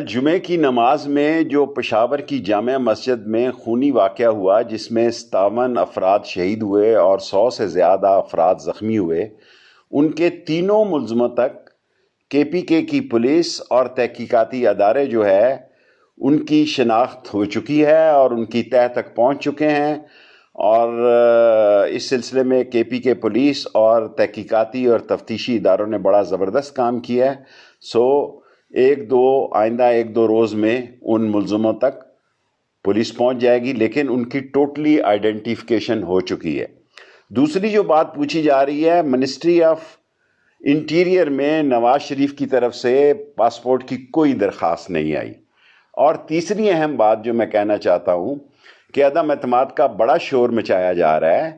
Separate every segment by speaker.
Speaker 1: جمعے کی نماز میں جو پشاور کی جامع مسجد میں خونی واقعہ ہوا جس میں 57 افراد شہید ہوئے اور 100 سے زیادہ افراد زخمی ہوئے، ان کے تینوں ملزموں تک KPK کی پولیس اور تحقیقاتی ادارے جو ہے ان کی شناخت ہو چکی ہے اور ان کی تہہ تک پہنچ چکے ہیں، اور اس سلسلے میں KPK پولیس اور تحقیقاتی اور تفتیشی اداروں نے بڑا زبردست کام کیا ہے۔ آئندہ ایک دو روز میں ان ملزموں تک پولیس پہنچ جائے گی، لیکن ان کی ٹوٹلی آئیڈینٹیفیکیشن ہو چکی ہے۔ دوسری جو بات پوچھی جا رہی ہے، منسٹری آف انٹیریئر میں نواز شریف کی طرف سے پاسپورٹ کی کوئی درخواست نہیں آئی۔ اور تیسری اہم بات جو میں کہنا چاہتا ہوں کہ عدم اعتماد کا بڑا شور مچایا جا رہا ہے،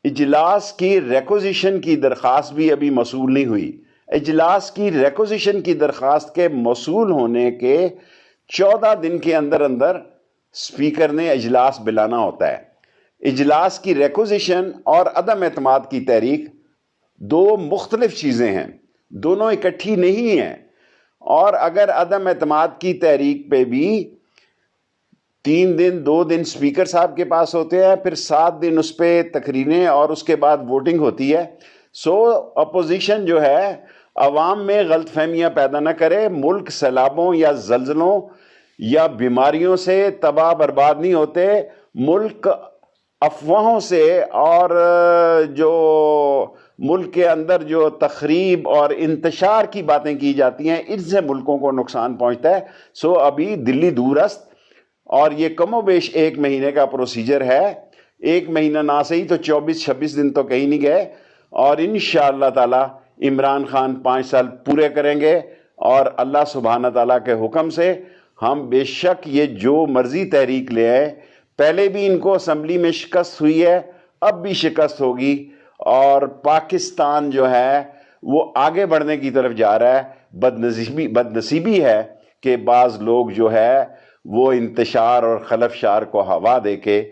Speaker 1: اجلاس کی ریکوزیشن کی درخواست بھی ابھی موصول نہیں ہوئی۔ اجلاس کی ریکوزیشن کی درخواست کے موصول ہونے کے 14 دن کے اندر اندر اسپیکر نے اجلاس بلانا ہوتا ہے۔ اجلاس کی ریکوزیشن اور عدم اعتماد کی تحریک دو مختلف چیزیں ہیں، دونوں اکٹھی نہیں ہیں۔ اور اگر عدم اعتماد کی تحریک پہ بھی 3 دن 2 دن اسپیکر صاحب کے پاس ہوتے ہیں، پھر 7 دن اس پہ تقریریں اور اس کے بعد ووٹنگ ہوتی ہے، اپوزیشن جو ہے عوام میں غلط فہمیاں پیدا نہ کرے۔ ملک سیلابوں یا زلزلوں یا بیماریوں سے تباہ برباد نہیں ہوتے، ملک افواہوں سے اور جو ملک کے اندر جو تخریب اور انتشار کی باتیں کی جاتی ہیں، ان سے ملکوں کو نقصان پہنچتا ہے۔ ابھی دلی دور است، اور یہ کم و بیش 1 مہینے کا پروسیجر ہے۔ 1 مہینہ نہ صحیح تو 24-26 دن تو کہیں نہیں گئے، اور انشاءاللہ تعالی عمران خان 5 سال پورے کریں گے، اور اللہ سبحانہ تعالیٰ کے حکم سے ہم بے شک یہ جو مرضی تحریک لے آئے، پہلے بھی ان کو اسمبلی میں شکست ہوئی ہے، اب بھی شکست ہوگی، اور پاکستان جو ہے وہ آگے بڑھنے کی طرف جا رہا ہے۔ بدنصیبی ہے کہ بعض لوگ جو ہے وہ انتشار اور خلفشار کو ہوا دے کے